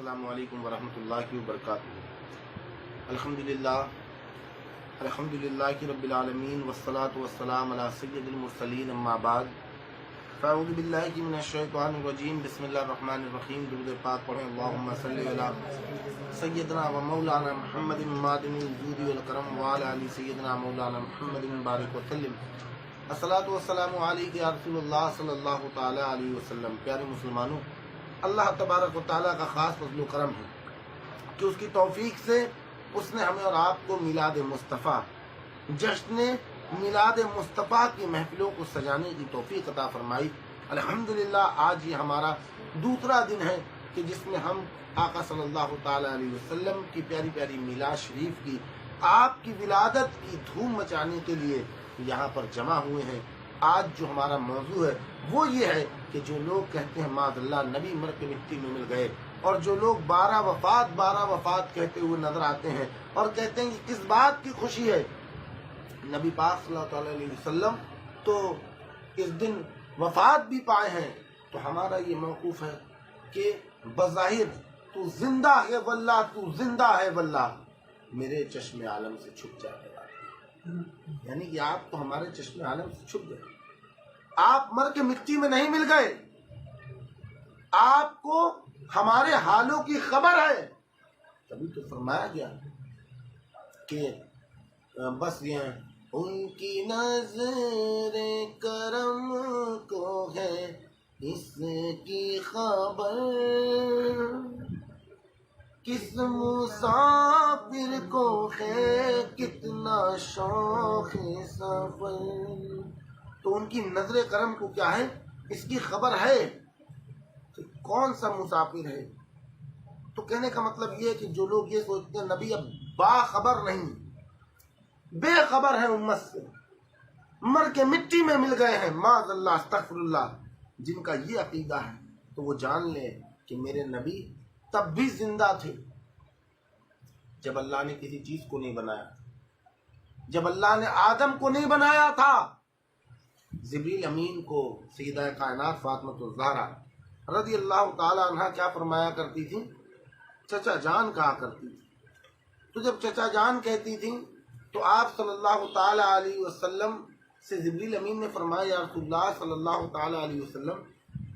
السلام علیکم ورحمۃ اللہ وبرکاتہ۔ الحمدللہ رب العالمین والصلاة والسلام علی سید المرسلین، اما بعد فاعوذ باللہ من الشیطان الرجیم، بسم اللہ الرحمن الرحیم۔ درود پاک پڑھیں، اللہم صلی علی سیدنا و مولانا محمد معدن الجود والکرم وعلی آل سیدنا مولانا محمد بارک وسلم۔ الصلاۃ والسلام علیک یا رسول اللہ صلی اللہ تعالی علیہ وسلم۔ پیارے مسلمانوں، اللہ تبارک و تعالیٰ کا خاص فضل و کرم ہے کہ اس کی توفیق سے اس نے ہمیں اور آپ کو میلاد مصطفیٰ، جشن میلاد مصطفیٰ کی محفلوں کو سجانے کی توفیق عطا فرمائی۔ الحمدللہ آج یہ ہمارا دوسرا دن ہے کہ جس میں ہم آقا صلی اللہ تعالیٰ علیہ وسلم کی پیاری پیاری میلاد شریف کی، آپ کی ولادت کی دھوم مچانے کے لیے یہاں پر جمع ہوئے ہیں۔ آج جو ہمارا موضوع ہے وہ یہ ہے کہ جو لوگ کہتے ہیں معاذ اللہ نبی مر کے مٹی میں مل گئے، اور جو لوگ 12 وفات کہتے ہوئے نظر آتے ہیں اور کہتے ہیں کہ کس بات کی خوشی ہے، نبی پاک صلی اللہ علیہ وسلم تو اس دن وفات بھی پائے ہیں۔ تو ہمارا یہ موقف ہے کہ بظاہر تو زندہ ہے واللہ، تو زندہ ہے واللہ، میرے چشم عالم سے چھپ جائے گا۔ یعنی کہ آپ تو ہمارے چشم عالم سے چھپ گئے، آپ مر کے مٹی میں نہیں مل گئے، آپ کو ہمارے حالوں کی خبر ہے۔ تبھی تو فرمایا گیا کہ بس یہ ان کی نظر کرم کو ہے اس کی خبر، کس مسافر کو ہے کتنا شوق سفر۔ تو ان کی نظر کرم کو کیا ہے، اس کی خبر ہے کہ کون سا مسافر ہے۔ تو کہنے کا مطلب یہ ہے کہ جو لوگ یہ سوچتے ہیں نبی اب باخبر نہیں، بے خبر ہے امت سے، مر کے مٹی میں مل گئے ہیں، معاذ اللہ استغفر اللہ، جن کا یہ عقیدہ ہے تو وہ جان لے کہ میرے نبی تب بھی زندہ تھے جب اللہ نے کسی چیز کو نہیں بنایا، جب اللہ نے آدم کو نہیں بنایا تھا، جبریل امین کو سیدہ کائنات فاطمہ الزہرا رضی اللہ تعالی عنہ کیا فرمایا کرتی تھی، چچا جان کہا کرتی تھی۔ تو جب چچا جان کہتی تھی تو آپ صلی اللہ تعالی علیہ وسلم سے جبریل امین نے فرمایا، یا رسول اللہ صلی اللہ تعالی علیہ وسلم،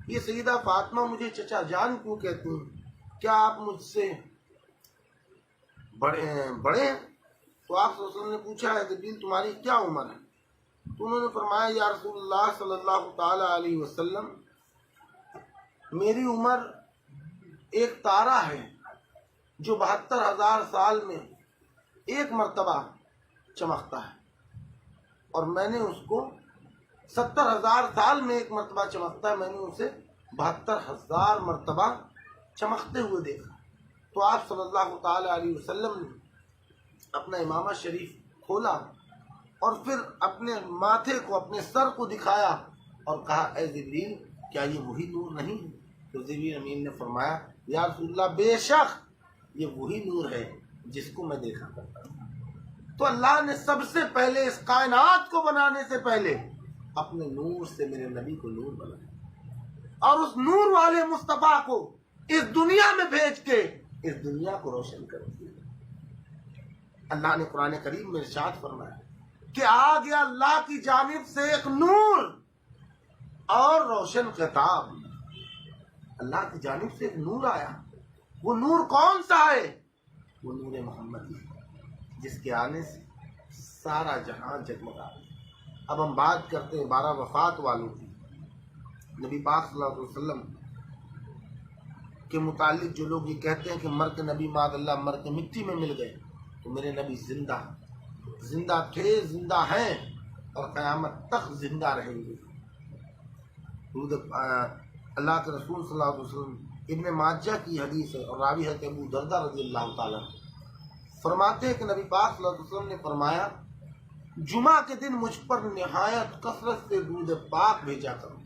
یہ سیدہ فاطمہ مجھے چچا جان کیوں کہتی ہیں، کیا آپ مجھ سے بڑے ہیں؟ تو آپ صلی اللہ علیہ وسلم نے پوچھا ہے جبریل تمہاری کیا عمر ہے؟ تو انہوں نے فرمایا، یا رسول اللہ صلی اللہ تعالی علیہ وسلم، میری عمر ایک تارہ ہے جو 72,000 سال میں ایک مرتبہ چمکتا ہے، اور میں نے اس کو 70,000 سال میں ایک مرتبہ چمکتا ہے، میں نے اسے 72,000 مرتبہ چمکتے ہوئے دیکھا۔ تو آپ صلی اللہ تعالی علیہ وسلم نے اپنا امامہ شریف کھولا اور پھر اپنے ماتھے کو، اپنے سر کو دکھایا اور کہا، اے جبریل کیا یہ وہی نور نہیں ہے؟ تو جبریل امین نے فرمایا، یا رسول اللہ بے شک یہ وہی نور ہے جس کو میں دیکھا کرتا ہوں۔ تو اللہ نے سب سے پہلے اس کائنات کو بنانے سے پہلے اپنے نور سے میرے نبی کو نور بنایا، اور اس نور والے مصطفیٰ کو اس دنیا میں بھیج کے اس دنیا کو روشن کر دیا۔ اللہ نے قرآن کریم میں ارشاد فرمایا کہ آ گیا اللہ کی جانب سے ایک نور اور روشن خطاب۔ اللہ کی جانب سے ایک نور آیا، وہ نور کون سا ہے؟ وہ نور محمد ہے، جس کے آنے سے سارا جہاں جگمگا۔ اب ہم بات کرتے ہیں 12 وفات والوں کی۔ نبی پاک صلی اللہ علیہ وسلم کے متعلق جو لوگ یہ کہتے ہیں کہ مر کے نبی معاذ اللہ مر کے مٹی میں مل گئے، تو میرے نبی زندہ تھے، زندہ ہیں، اور قیامت تک زندہ رہیں گے۔ اللہ کے رسول صلی اللہ علیہ وسلم، ابن ماجہ کی حدیث ہے اور راوی ہے کہ ابو دردہ رضی اللہ تعالیٰ فرماتے ہیں کہ نبی پاک صلی اللہ علیہ وسلم نے فرمایا، جمعہ کے دن مجھ پر نہایت کثرت سے درود پاک بھیجا کرو،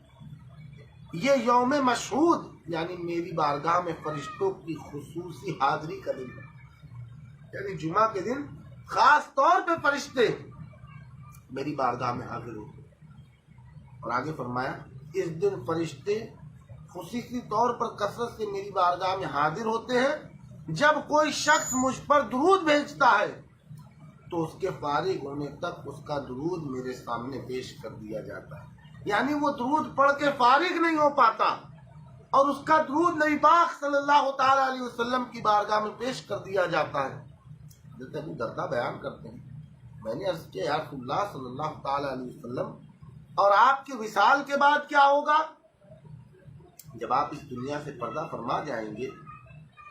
یہ یوم مشہود یعنی میری بارگاہ میں فرشتوں کی خصوصی حاضری کا دن ہے۔ یعنی جمعہ کے دن خاص طور پہ فرشتے میری بارگاہ میں حاضر ہوتے۔ اور آگے فرمایا، اس دن فرشتے خصوصی طور پر کثرت سے میری بارگاہ میں حاضر ہوتے ہیں. جب کوئی شخص مجھ پر درود بھیجتا ہے تو اس کے فارغ ہونے تک اس کا درود میرے سامنے پیش کر دیا جاتا ہے. یعنی وہ درود پڑھ کے فارغ نہیں ہو پاتا اور اس کا درود نبی پاک صلی اللہ تعالی علیہ وسلم کی بارگاہ میں پیش کر دیا جاتا ہے. حضرت ابو درداء بیان کرتے ہیں میں نے عرض کیا یا رسول اللہ صلی اللہ تعالی علیہ وسلم اور آپ کے وصال کے بعد کیا ہوگا؟ جب آپ اس دنیا سے پردہ فرما جائیں گے،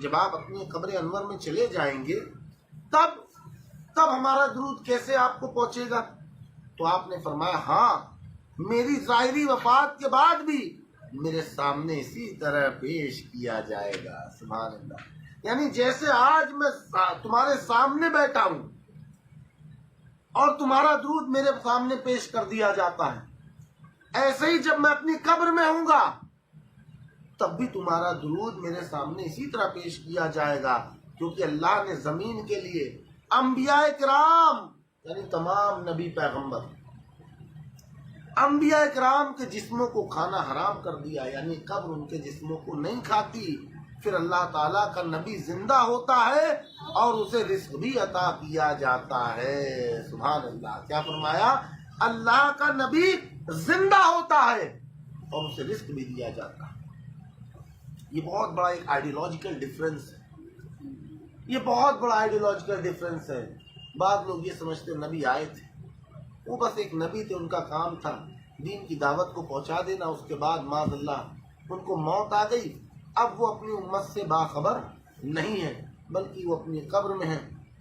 جب آپ اپنی قبر انور میں چلے جائیں گے، تب ہمارا درود کیسے آپ کو پہنچے گا؟ تو آپ نے فرمایا ہاں میری ظاہری وفات کے بعد بھی میرے سامنے اسی طرح پیش کیا جائے گا. سبحان اللہ. یعنی جیسے آج میں تمہارے سامنے بیٹھا ہوں اور تمہارا درود میرے سامنے پیش کر دیا جاتا ہے، ایسے ہی جب میں اپنی قبر میں ہوں گا تب بھی تمہارا درود میرے سامنے اسی طرح پیش کیا جائے گا. کیونکہ اللہ نے زمین کے لیے انبیاء کرام یعنی تمام نبی پیغمبر انبیاء کرام کے جسموں کو کھانا حرام کر دیا، یعنی قبر ان کے جسموں کو نہیں کھاتی. پھر اللہ تعالیٰ کا نبی زندہ ہوتا ہے اور اسے رزق بھی عطا کیا جاتا ہے. سبحان اللہ. کیا فرمایا؟ اللہ کا نبی زندہ ہوتا ہے اور اسے رزق بھی دیا جاتا ہے. یہ بہت بڑا ایک آئیڈیولوجیکل ڈفرینس ہے. یہ بہت بڑا آئیڈیولوجیکل ڈفرینس ہے. بعض لوگ یہ سمجھتے نبی آئے تھے، وہ بس ایک نبی تھے، ان کا کام تھا دین کی دعوت کو پہنچا دینا، اس کے بعد معاذ اللہ ان کو موت آ گئی، اب وہ اپنی امت سے باخبر نہیں ہے بلکہ وہ اپنی قبر میں ہیں.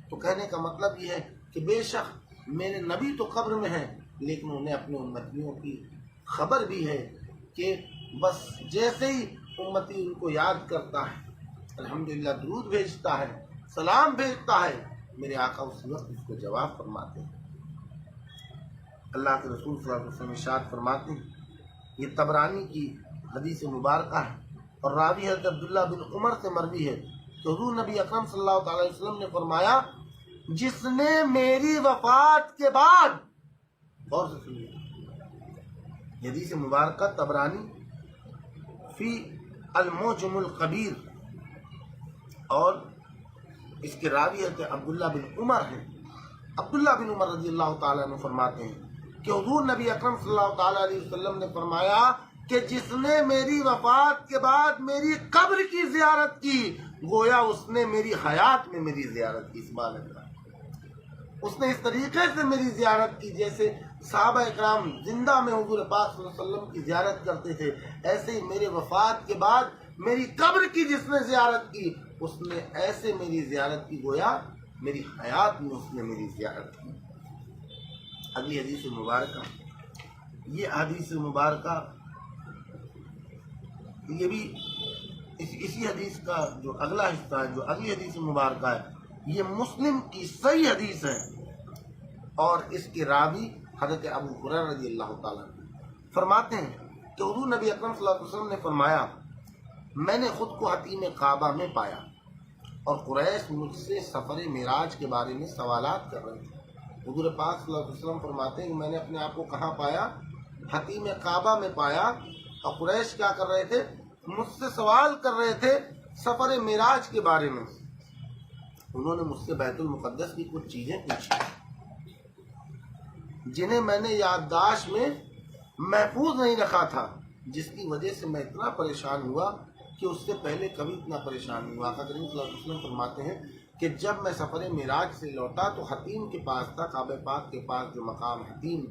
تو کہنے کا مطلب یہ ہے کہ بے شک میرے نبی تو قبر میں ہیں لیکن انہیں اپنے امتیوں کی خبر بھی ہے کہ بس جیسے ہی امتی ان کو یاد کرتا ہے، الحمدللہ درود بھیجتا ہے، سلام بھیجتا ہے، میرے آقا اس وقت اس کو جواب فرماتے ہیں. اللہ کے رسول صلی اللہ علیہ وسلم ارشاد فرماتے ہیں، یہ طبرانی کی حدیث مبارکہ ہے اور راوی حضرت عبداللہ بن عمر سے مروی ہے کہ حضور نبی اکرم صلی اللہ تعالی علیہ وسلم نے فرمایا جس نے میری وفات کے بعد، غور سے سنیے یہ حدیث مبارکہ طبرانی فی المعجم الکبیر اور اس کے راوی حضرت عبداللہ بن عمر ہیں. عبداللہ بن عمر رضی اللہ تعالیٰ عنہ فرماتے ہیں کہ حضور نبی اکرم صلی اللہ تعالیٰ علیہ وسلم نے فرمایا کہ جس نے میری وفات کے بعد میری قبر کی زیارت کی گویا اس نے میری حیات میں میری زیارت کی. سبحان اللہ. اس نے اس طریقے سے میری زیارت کی جیسے صحابہ اکرام زندہ میں حضور پاک صلی اللہ علیہ وسلم کی زیارت کرتے تھے، ایسے ہی میرے وفات کے بعد میری قبر کی جس نے زیارت کی اس نے ایسے میری زیارت کی گویا میری حیات میں اس نے میری زیارت کی. اگلی حدیث مبارکہ، یہ حدیث مبارکہ یہ بھی اسی حدیث کا جو اگلا حصہ ہے، جو اگلی حدیث مبارکہ ہے، یہ مسلم کی صحیح حدیث ہے اور اس کے راوی حضرت ابو ہریرہ رضی اللہ تعالیٰ فرماتے ہیں کہ حضور نبی اکرم صلی اللہ علیہ وسلم نے فرمایا میں نے خود کو حتیم کعبہ میں پایا اور قریش مجھ سے سفر معراج کے بارے میں سوالات کر رہے تھے. حضور پاک صلی اللہ علیہ وسلم فرماتے ہیں کہ میں نے اپنے آپ کو کہاں پایا؟ حتیم کعبہ میں پایا اور قریش کیا کر رہے تھے؟ مجھ سے سوال کر رہے تھے سفر معراج کے بارے میں. انہوں نے مجھ سے بیت المقدس کی کچھ چیزیں پوچھی جنہیں میں نے یادداشت میں محفوظ نہیں رکھا تھا، جس کی وجہ سے میں اتنا پریشان ہوا کہ اس سے پہلے کبھی اتنا پریشان نہیں ہوا. حضرت صلی اللہ علیہ وسلم فرماتے ہیں کہ جب میں سفر معراج سے لوٹا تو حتیم کے پاس تھا، کعبہ پاک کے پاس جو مقام حتیم،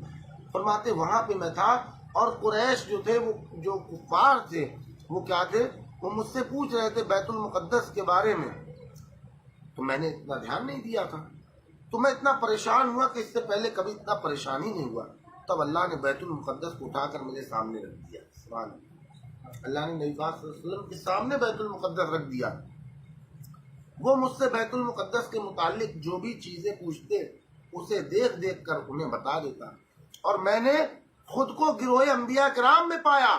فرماتے وہاں پہ میں تھا اور قریش جو تھے وہ جو کفار تھے وہ کیا تھے؟ وہ مجھ سے پوچھ رہے تھے بیت المقدس کے بارے میں. تو میں نے اتنا دھیان نہیں دیا تھا، تو میں اتنا پریشان ہوا کہ اس سے پہلے کبھی اتنا پریشان ہی نہیں ہوا. تب اللہ نے بیت المقدس کو اٹھا کر میرے سامنے رکھ دیا. سبحان اللہ. اللہ نے نبی پاک صلی اللہ علیہ وسلم کے سامنے بیت المقدس رکھ دیا. وہ مجھ سے بیت المقدس کے متعلق جو بھی چیزیں پوچھتے اسے دیکھ دیکھ کر انہیں بتا دیتا. اور میں نے خود کو گروہ انبیاء کرام میں پایا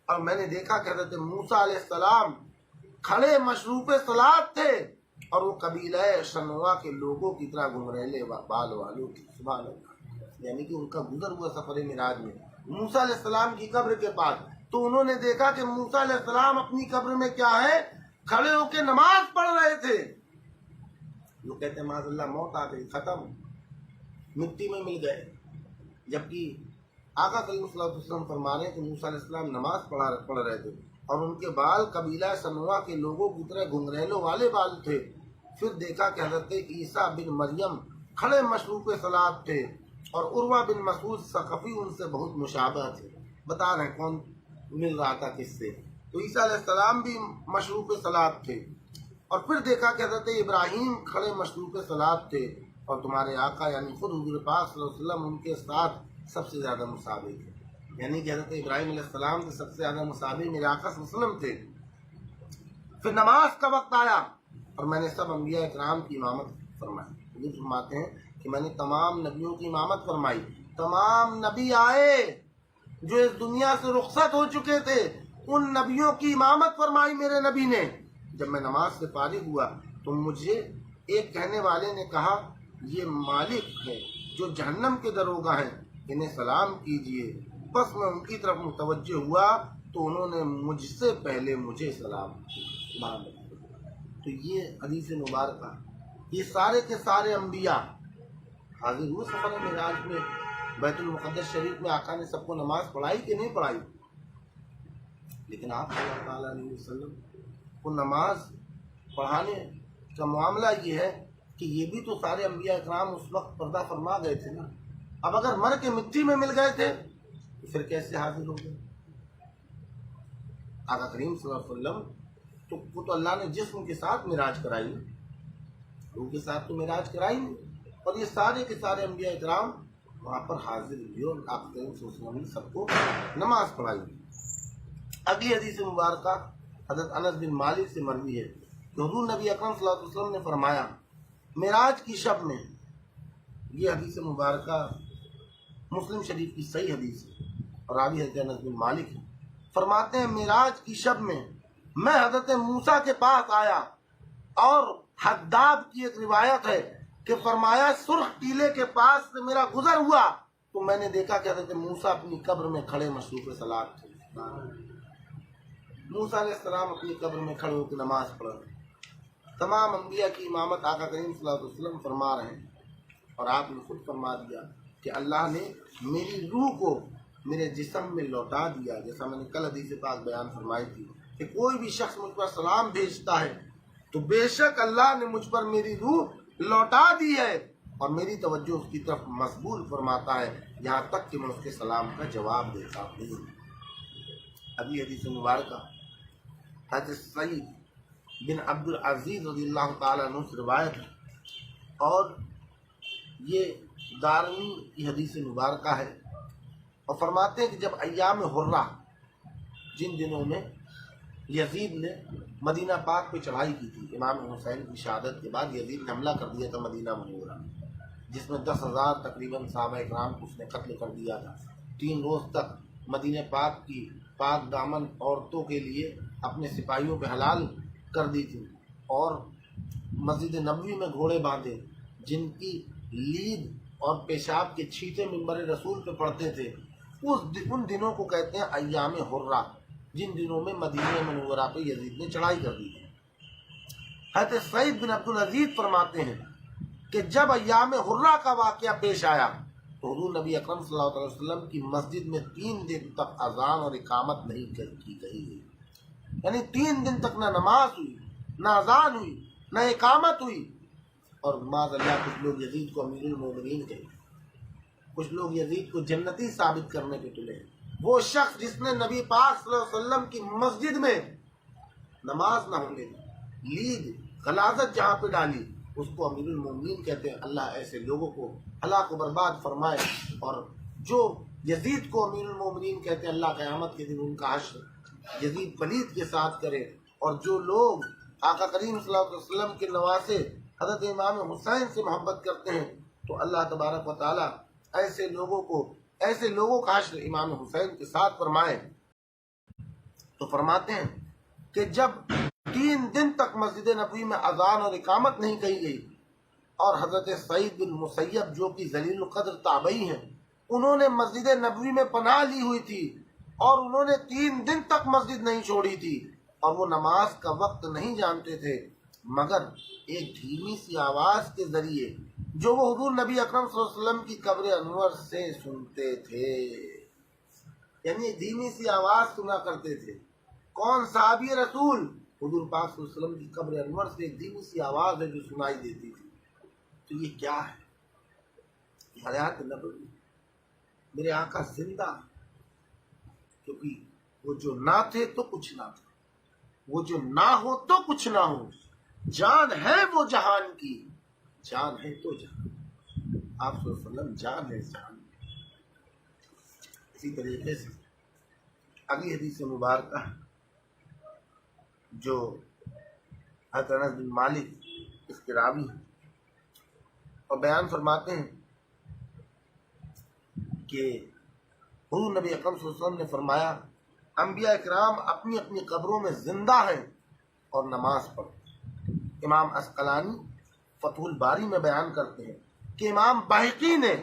اور میں نے دیکھا کہ حضرت موسیٰ علیہ السلام کھڑے مشروف صلات تھے اور وہ قبیلہ شنوا کے لوگوں کی طرح گھمریلے بال والوں کی. سبحان اللہ. یعنی کہ ان کا گزر ہوا سفر معراج میں موسیٰ علیہ السلام کی قبر کے پاس تو انہوں نے دیکھا کہ موسیٰ علیہ السلام اپنی قبر میں کیا ہے، کھڑے ہو کے نماز پڑھ رہے تھے۔ وہ کہتے ہیں معاذ اللہ موت آ گئی، ختم، مٹی میں مل گئے۔ جبکہ آقا کریم صلی اللہ علیہ وسلم فرما رہے ہیں کہ موسیٰ علیہ السلام نماز پڑھ رہے تھے اور ان کے بال قبیلہ سنوا کے لوگوں کی طرح گھنگریلوں والے بال تھے۔ پھر دیکھا کہ حضرت عیسیٰ بن مریم کھڑے مشروق صلاۃ تھے اور عروہ بن مسعود ثقفی ان سے بہت مشابہ تھے۔ بتا رہے ہیں کون مل رہا تھا کس سے، تو عیسیٰ علیہ السلام بھی مشروق صلاۃ تھے۔ اور پھر دیکھا کہ حضرت ابراہیم کھڑے مشروق صلاۃ تھے اور تمہارے آقا یعنی خود حضور پاک صلی اللہ علیہ وسلم ان کے ساتھ سب سے زیادہ مساوی تھے، یعنی کہ حضرت ابراہیم علیہ السلام کے سب سے زیادہ مساوی میرے آقا صلی اللہ علیہ وسلم تھے۔ پھر نماز کا وقت آیا اور میں نے سب انبیاء اکرام کی امامت فرمائی۔ یہ فرماتے ہیں کہ میں نے تمام نبیوں کی امامت فرمائی۔ تمام نبی آئے جو اس دنیا سے رخصت ہو چکے تھے، ان نبیوں کی امامت فرمائی میرے نبی نے۔ جب میں نماز سے فارغ ہوا تو مجھے ایک کہنے والے نے کہا یہ مالک ہے جو جہنم کے دروگہ ہیں، انہیں سلام کیجئے۔ بس میں ان کی طرف متوجہ ہوا تو انہوں نے مجھ سے پہلے مجھے سلام کیا۔ تو یہ حدیث مبارکہ، یہ سارے کے سارے انبیاء حاضر ہوئے سفر معراج میں۔ بیت المقدس شریف میں آقا نے سب کو نماز پڑھائی کہ نہیں پڑھائی؟ لیکن آپ صلی اللہ تعالیٰ علیہ وسلم کو نماز پڑھانے کا معاملہ یہ ہے کہ یہ بھی تو سارے انبیاء اکرام اس وقت پردہ فرما گئے تھے نا۔ اب اگر مر کے مٹی میں مل گئے تھے تو پھر کیسے حاضر ہو گئے؟ آقا کریم صلی اللہ علیہ وسلم وہ تو اللہ نے جسم کے ساتھ معراج کرائی، روح کے ساتھ تو معراج کرائی نہیں، اور یہ سارے کے سارے انبیاء اکرام وہاں پر حاضر ہوئے اور آقا کریم صلی اللہ علیہ وسلم نے سب کو نماز پڑھائی۔ اگلی حدیث مبارکہ حضرت انس بن مالک سے مروی ہے کہ حضور نبی اکرم صلی اللہ علیہ وسلم نے فرمایا معراج کی شب میں، یہ حدیث مبارکہ مسلم شریف کی صحیح حدیث ہے اور راوی حضرت انس بن مالک ہے، فرماتے ہیں معراج کی شب میں میں حضرت موسیٰ کے پاس آیا، اور حداد کی ایک روایت ہے کہ فرمایا سرخ ٹیلے کے پاس سے میرا گزر ہوا تو میں نے دیکھا کہ حضرت موسیٰ اپنی قبر میں کھڑے مشروق صلاۃ تھے۔ موسیٰ علیہ السلام اپنی قبر میں کھڑے ہو کے نماز پڑھ رہے ہیں۔ تمام انبیاء کی امامت آقا کریم صلی اللہ علیہ وسلم فرما رہے ہیں، اور آپ نے خود فرما دیا کہ اللہ نے میری روح کو میرے جسم میں لوٹا دیا، جیسا میں نے کل حدیث پاک بیان فرمائی تھی کہ کوئی بھی شخص مجھ پر سلام بھیجتا ہے تو بے شک اللہ نے مجھ پر میری روح لوٹا دی ہے اور میری توجہ اس کی طرف مقبول فرماتا ہے، یہاں تک کہ میں اس کے سلام کا جواب دیتا ہوں۔ ابھی حدیث مبارکہ حضرت سعید بن عبد العزیز رضی اللہ تعالیٰ عنہ سے روایت ہے، اور یہ دارمی کی حدیث مبارکہ ہے، اور فرماتے ہیں کہ جب ایام حرہ، جن دنوں میں یزید نے مدینہ پاک پہ چڑھائی کی تھی، امام حسین کی شہادت کے بعد یزید نے حملہ کر دیا تھا مدینہ منورہ، جس میں 10,000 تقریباً صحابہ اکرام کو اس نے قتل کر دیا تھا۔ 3 روز تک مدینہ پاک کی پاک دامن عورتوں کے لیے اپنے سپاہیوں پہ حلال کر دی تھی، اور مسجد نبوی میں گھوڑے باندھے جن کی لید اور پیشاب کے چھینٹے منبر رسول پہ پڑتے تھے۔ ان دنوں کو کہتے ہیں ایام حرہ، جن دنوں میں مدینہ منورہ پہ یزید نے چڑھائی کر دی تھی۔ حضرت سعید بن عبد العزیز فرماتے ہیں کہ جب ایام حرہ کا واقعہ پیش آیا تو حضور نبی اکرم صلی اللہ علیہ وسلم کی مسجد میں 3 دن تک اذان اور اقامت نہیں کی گئی، یعنی 3 دن تک نہ نماز ہوئی، نہ اذان ہوئی، نہ اقامت ہوئی۔ اور معاذ اللہ کچھ لوگ یزید کو امیر المومنین کہے، کچھ لوگ یزید کو جنتی ثابت کرنے پہ تلے۔ وہ شخص جس نے نبی پاک صلی اللہ علیہ وسلم کی مسجد میں نماز نہ ہونے دی، لید غلاظت جہاں پہ ڈالی، اس کو امیر المومنین کہتے ہیں۔ اللہ ایسے لوگوں کو ہلاک و برباد فرمائے، اور جو یزید کو امیر المومنین کہتے ہیں اللہ قیامت کے دن ان کا حشر یزید پلید کے ساتھ کرے۔ اور جو لوگ آقا کریم صلی اللہ علیہ وسلم کے نواسے حضرت امام حسین سے محبت کرتے ہیں تو اللہ تبارک و تعالیٰ ایسے لوگوں کا حشر امام حسین کے ساتھ فرمائے۔ تو فرماتے ہیں کہ جب 3 دن تک مسجد نبوی میں اذان اور اقامت نہیں کہی گئی، اور حضرت سعید بن مسیب جو کہ ذلیل القدر تابعی ہیں، انہوں نے مسجد نبوی میں پناہ لی ہوئی تھی، اور انہوں نے 3 دن تک مسجد نہیں چھوڑی تھی، اور وہ نماز کا وقت نہیں جانتے تھے مگر ایک دھیمی سی آواز کے ذریعے جو وہ حضور نبی اکرم صلی اللہ علیہ وسلم کی قبر انور سے سنتے تھے۔ یعنی ایک دھیمی سی آواز سنا کرتے تھے۔ کون؟ صحابی رسول حضور پاک صلی اللہ علیہ وسلم کی قبر انور سے ایک دھیمی سی آواز ہے جو سنائی دیتی تھی۔ تو یہ کیا ہے؟ حیات نبوی، میرے آقا زندہ، کیونکہ وہ جو نہ تھے تو کچھ نہ تھا، وہ جو نہ ہو تو کچھ نہ ہو، جان ہے وہ جہان کی، جان ہے تو جہان۔ آپ صلی اللہ علیہ وسلم جان ہے اس جہان کی۔ اسی طریقے سے اگلی حدیث مبارکہ جو حضرت انس بن مالک اس کے راوی ہیں اور بیان فرماتے ہیں کہ حضور نبی اکرم صلی اللہ علیہ وسلم نے فرمایا انبیاء اکرام اپنی اپنی قبروں میں زندہ ہیں اور نماز پڑھتے ہیں۔ امام عسقلانی فتح الباری میں بیان کرتے ہیں کہ امام بہقی نے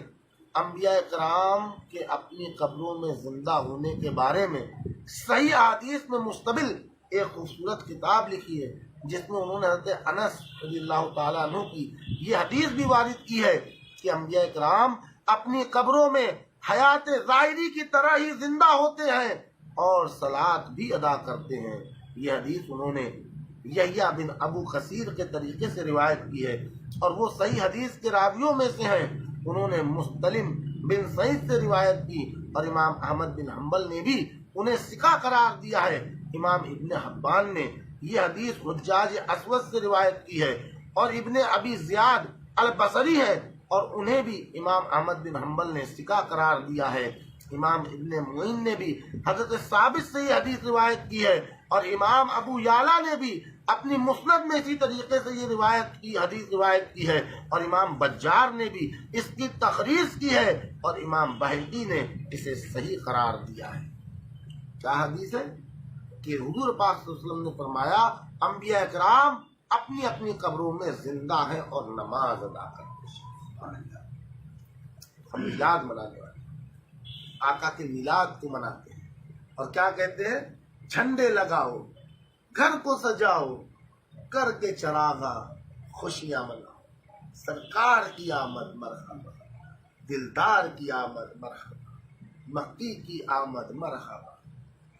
انبیاء اکرام کے اپنی قبروں میں زندہ ہونے کے بارے میں صحیح احادیث میں مشتمل ایک خوبصورت کتاب لکھی ہے، جس میں انہوں نے حضرت انس رضی اللہ تعالیٰ عنہ کی یہ حدیث بھی وارد کی ہے کہ انبیاء اکرام اپنی قبروں میں حیات ظاہری کی طرح ہی زندہ ہوتے ہیں اور صلاۃ بھی ادا کرتے ہیں۔ یہ حدیث انہوں نے یحییٰ بن ابو کثیر کے طریقے سے روایت کی ہے، اور وہ صحیح حدیث کے راویوں میں سے ہیں۔ انہوں نے مستلم بن سعید سے روایت کی، اور امام احمد بن حنبل نے بھی انہیں ثقہ قرار دیا ہے۔ امام ابن حبان نے یہ حدیث حجاج اسود سے روایت کی ہے، اور ابن ابی زیاد البصری ہے، اور انہیں بھی امام احمد بن حنبل نے ثقہ قرار دیا ہے۔ امام ابن معین نے بھی حضرت ثابت سے یہ حدیث روایت کی ہے، اور امام ابو یعلا نے بھی اپنی مسند میں اسی طریقے سے یہ حدیث روایت کی ہے، اور امام بجار نے بھی اس کی تخریج کی ہے، اور امام بہقی نے اسے صحیح قرار دیا ہے۔ کیا حدیث ہے؟ کہ حضور پاک صلی اللہ علیہ وسلم نے فرمایا انبیاء اکرام اپنی اپنی قبروں میں زندہ ہیں اور نماز ادا کرتے ہیں۔ ہم میلاد منانے والے آقا کے میلاد کو مناتے ہیں، اور کیا کہتے ہیں؟ جھنڈے لگاؤ، گھر کو سجاؤ، کر کے چراغا خوشیاں مناؤ، سرکار کی آمد مرحبا، دلدار کی آمد مرحبا، مکی کی آمد مرحبا،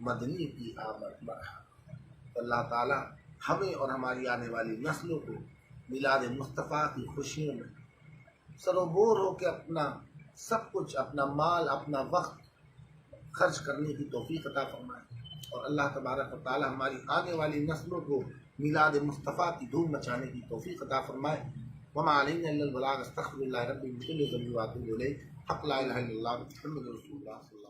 مدنی کی آمد مرحبا۔ تو اللہ تعالی ہمیں اور ہماری آنے والی نسلوں کو میلاد مصطفیٰ کی خوشیوں میں سروبور ہو کے اپنا سب کچھ، اپنا مال، اپنا وقت خرچ کرنے کی توفیق عطا فرمائے، اور اللہ تبارک و تعالی ہماری آنے والی نسلوں کو میلاد مصطفیٰ کی دھوم مچانے کی توفیق عطا فرمائے۔ وما علینا الا البلاغ، استغفر اللہ ربی من کل ذنب واتوب الیہ، حق لا الہ الا اللہ محمد رسول اللہ صلی اللہ علیہ وسلم۔